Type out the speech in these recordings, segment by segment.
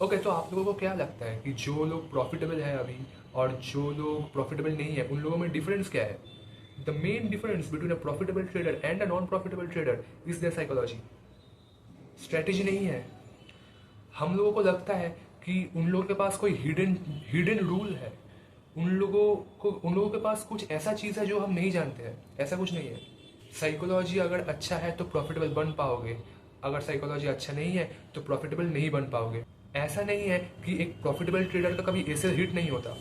Okay, तो आप लोगों को क्या लगता है कि जो लोग प्रॉफिटेबल है अभी और जो लोग प्रॉफिटेबल नहीं है, उन लोगों में डिफरेंस क्या है? The main difference between a profitable trader and a non profitable trader is there psychology. Strategy नहीं है। हम लोगों को लगता है कि उन लोगों के पास कोई हिडन हिडन रूल है। उन लोगों के पास कुछ ऐसा चीज़ है जो हम नहीं जानते हैं। ऐसा कुछ नहीं है। साइकोलॉजी अगर अच्छा है तो प्रॉफिटेबल बन पाओगे, अगर साइकोलॉजी अच्छा नहीं है तो प्रॉफिटेबल नहीं बन पाओगे। ऐसा नहीं है कि एक प्रॉफिटेबल ट्रेडर का कभी एसएल हिट नहीं होता,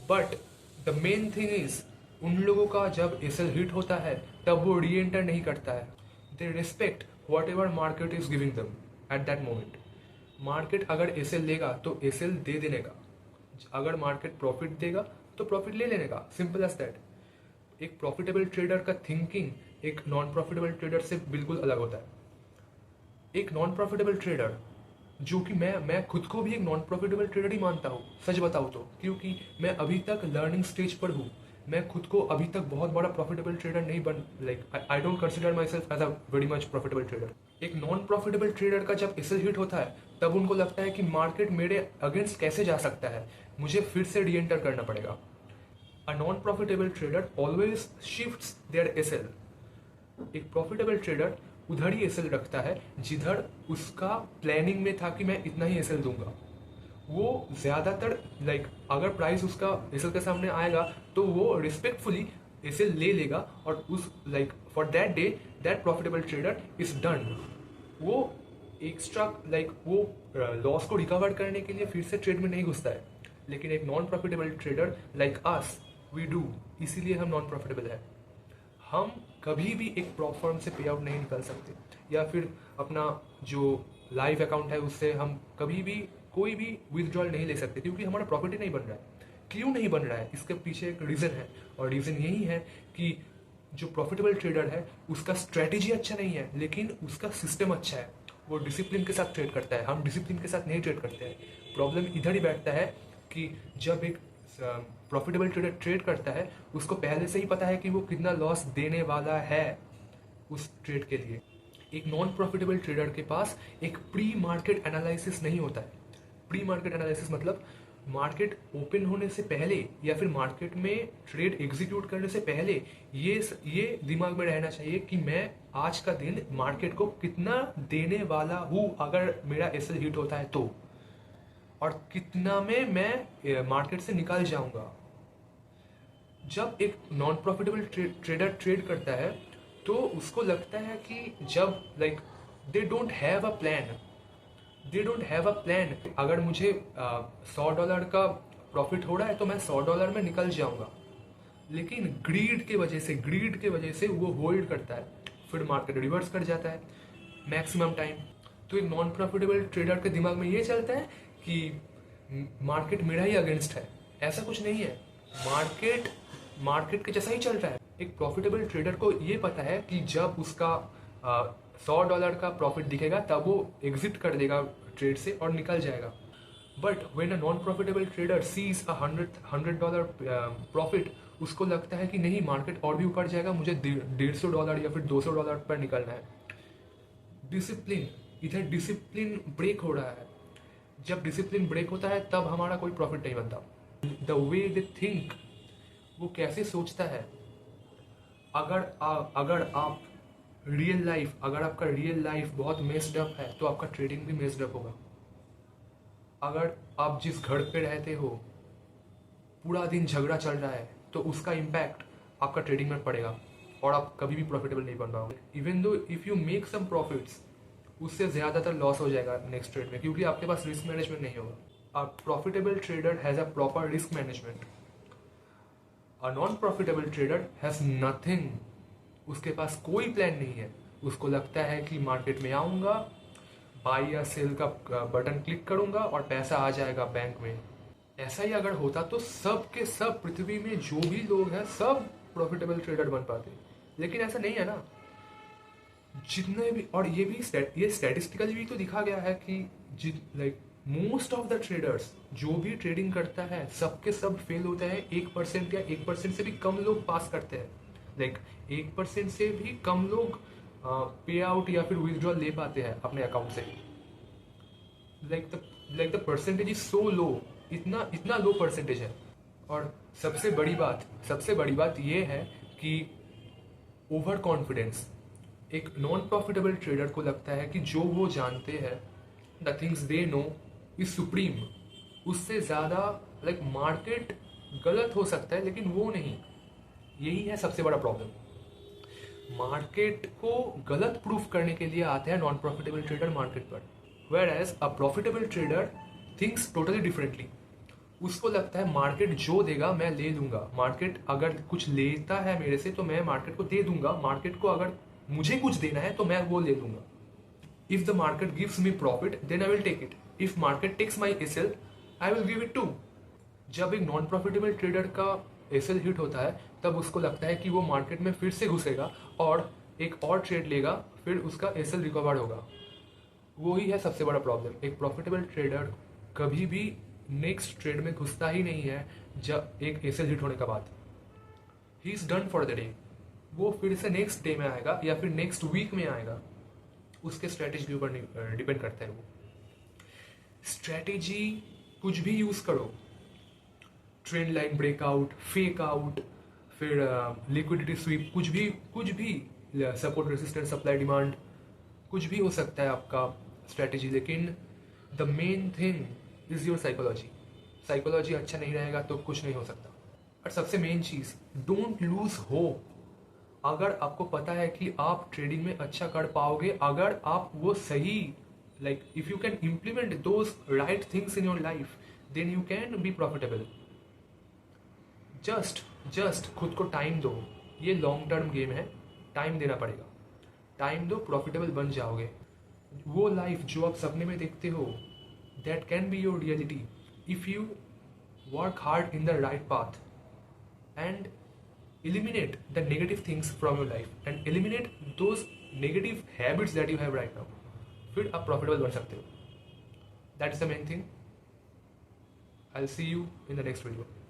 but the main thing is उन लोगों का जब एसएल हिट होता है तब वो री एंटर नहीं करता है। They respect what ever market is giving them at that moment. Market अगर एसएल लेगा तो एसएल दे देने का, अगर मार्केट प्रॉफिट देगा तो प्रॉफिट ले लेने का, सिंपल एज दैट। एक प्रॉफिटेबल ट्रेडर का थिंकिंग एक नॉन प्रॉफिटेबल ट्रेडर से बिल्कुल अलग होता है। एक नॉन प्रॉफिटेबल ट्रेडर, जो कि मैं खुद को भी एक नॉन प्रॉफिटेबल ट्रेडर ही मानता हूँ, सच बताऊँ तो, क्योंकि मैं अभी तक लर्निंग स्टेज पर हूँ। मैं खुद को अभी तक बहुत बड़ा प्रॉफिटेबल ट्रेडर नहीं बन, like I don't consider myself as a very much profitable trader. एक नॉन प्रॉफिटेबल ट्रेडर का जब एसएल हिट होता है तब उनको लगता है कि मार्केट मेरे अगेंस्ट कैसे जा सकता है, मुझे फिर से री एंटर करना पड़ेगा। A non profitable trader always shifts their SL. एक प्रॉफिटेबल ट्रेडर उधर ही एसएल रखता है जिधर उसका प्लानिंग में था कि मैं इतना ही एसएल दूंगा। वो ज्यादातर लाइक अगर प्राइस उसका एसएल के सामने आएगा तो वो रिस्पेक्टफुली एसएल ले लेगा और उस like for that day that profitable trader is done. वो एक्स्ट्रा लाइक वो लॉस को रिकवर करने के लिए फिर से ट्रेड में नहीं घुसता है। लेकिन एक non profitable trader like us we do, इसीलिए हम नॉन प्रॉफिटेबल है। हम कभी भी एक प्रॉप फर्म से पे आउट नहीं निकाल सकते, या फिर अपना जो लाइव अकाउंट है उससे हम कभी भी कोई भी विदड्रॉल नहीं ले सकते, क्योंकि हमारा प्रॉफिट ही नहीं बन रहा है। क्यों नहीं बन रहा है, इसके पीछे एक रीज़न है, और रीज़न यही है कि जो प्रॉफिटेबल ट्रेडर है उसका स्ट्रेटेजी अच्छा नहीं है लेकिन उसका सिस्टम अच्छा है। वो डिसिप्लिन के साथ ट्रेड करता है, हम डिसिप्लिन के साथ नहीं ट्रेड करते हैं। प्रॉब्लम इधर ही बैठता है कि जब एक प्रॉफिटेबल ट्रेडर ट्रेड करता है उसको पहले से ही पता है कि वो कितना लॉस देने वाला है उस ट्रेड के लिए। एक नॉन प्रॉफिटेबल ट्रेडर के पास एक प्री मार्केट एनालिसिस नहीं होता है। प्री मार्केट एनालिसिस मतलब मार्केट ओपन होने से पहले या फिर मार्केट में ट्रेड एग्जीक्यूट करने से पहले ये दिमाग में रहना चाहिए कि मैं आज का दिन मार्केट को कितना देने वाला हूं अगर मेरा एसएल हिट होता है तो, और कितना में मैं मार्केट से निकाल जाऊंगा। जब एक नॉन प्रॉफिटेबल ट्रेडर ट्रेड करता है तो उसको लगता है कि जब like they don't have a plan, they don't have a plan. अगर मुझे $100 का प्रॉफिट हो रहा है तो मैं $100 में निकल जाऊंगा, लेकिन ग्रीड के वजह से वो होल्ड करता है, फिर मार्केट रिवर्स कर जाता है मैक्सिमम टाइम। तो एक नॉन प्रॉफिटेबल ट्रेडर के दिमाग में ये चलता है कि मार्केट मेरा ही अगेंस्ट है। ऐसा कुछ नहीं है, मार्केट मार्केट के जैसा ही चल रहा है। एक प्रॉफिटेबल ट्रेडर को ये पता है कि जब उसका $100 का प्रॉफिट दिखेगा तब वो एग्जिट कर देगा ट्रेड से और निकल जाएगा। But when a non profitable trader sees a $100 profit, उसको लगता है कि नहीं मार्केट और भी ऊपर जाएगा, मुझे $150 या फिर $200 पर निकलना है। डिसिप्लिन, इधर डिसिप्लिन ब्रेक हो रहा है। जब डिसिप्लिन ब्रेक होता है तब हमारा कोई प्रॉफिट नहीं बनता। द वे दे थिंक, वो कैसे सोचता है। अगर आप अगर आपका रियल लाइफ बहुत मेस्ड अप है तो आपका ट्रेडिंग भी मेस्ड अप होगा। अगर आप जिस घर पे रहते हो पूरा दिन झगड़ा चल रहा है तो उसका इम्पैक्ट आपका ट्रेडिंग में पड़ेगा और आप कभी भी प्रॉफिटेबल नहीं बन पाओगे। Even though if you make some profits, उससे ज़्यादातर लॉस हो जाएगा नेक्स्ट ट्रेड में, क्योंकि आपके पास रिस्क मैनेजमेंट नहीं होगा। अ profitable trader has a proper risk management. A non profitable trader has nothing. उसके पास कोई प्लान नहीं है। उसको लगता है कि मार्केट में आऊँगा, बाई या सेल का बटन क्लिक करूँगा और पैसा आ जाएगा बैंक में। ऐसा ही अगर होता तो सब के सब पृथ्वी में जो भी लोग हैं सब प्रॉफिटेबल ट्रेडर बन पाते, लेकिन ऐसा नहीं है ना। जितने भी, और ये स्टैटिस्टिकली भी तो दिखा गया है कि like most of the traders जो भी ट्रेडिंग करता है सबके सब फेल होते हैं। 1% या 1% से भी कम लोग पास करते हैं। लाइक 1% से भी कम लोग पे आउट या फिर विथड्रॉल ले पाते हैं अपने अकाउंट से। Like like the percentage is so low, इतना इतना लो परसेंटेज है। और सबसे बड़ी बात ये है कि ओवर कॉन्फिडेंस। एक नॉन प्रॉफिटेबल ट्रेडर को लगता है कि जो वो जानते हैं, the things they know is supreme, उससे ज़्यादा लाइक मार्केट गलत हो सकता है लेकिन वो नहीं। यही है सबसे बड़ा प्रॉब्लम। मार्केट को गलत प्रूफ करने के लिए आते हैं नॉन प्रॉफिटेबल ट्रेडर मार्केट पर, whereas a profitable trader thinks totally differently. उसको लगता है मार्केट जो देगा मैं ले लूंगा, मार्केट अगर कुछ लेता है मेरे से तो मैं मार्केट को दे दूंगा, मार्केट को अगर मुझे कुछ देना है तो मैं वो ले लूंगा। If the market gives me profit then I will take it, if market takes my SL I will give it too. जब एक नॉन प्रॉफिटेबल ट्रेडर का एसएल हिट होता है तब उसको लगता है कि वो मार्केट में फिर से घुसेगा और एक और ट्रेड लेगा, फिर उसका एसएल रिकवर होगा। वो ही है सबसे बड़ा प्रॉब्लम। एक प्रॉफिटेबल ट्रेडर कभी भी नेक्स्ट ट्रेड में घुसता ही नहीं है जब एक एसएल हिट होने के बाद। He is done for the day. वो फिर से नेक्स्ट डे में आएगा या फिर नेक्स्ट वीक में आएगा, उसके स्ट्रेटेजी के ऊपर डिपेंड करता है। वो स्ट्रेटेजी कुछ भी यूज करो, trend line breakout, fake out, फिर लिक्विडिटी स्वीप, कुछ भी सपोर्ट रेसिस्टेंस सप्लाई डिमांड, कुछ भी हो सकता है आपका स्ट्रेटेजी, लेकिन the main thing is your psychology. Psychology अच्छा नहीं रहेगा तो कुछ नहीं हो सकता। और सबसे मेन चीज, डोंट लूज होप। अगर आपको पता है कि आप ट्रेडिंग में अच्छा कर पाओगे, अगर आप वो सही like if you can implement those right things in your life then you can be profitable. Just खुद को टाइम दो। ये लॉन्ग टर्म गेम है, टाइम देना पड़ेगा। टाइम दो, प्रॉफिटेबल बन जाओगे। वो लाइफ जो आप सपने में देखते हो, that can be your reality if you work hard in the right path and eliminate the negative things from your life and eliminate those negative habits that you have right now, फिर आप profitable बन सकते हो। That is the main thing. I'll see you in the next video.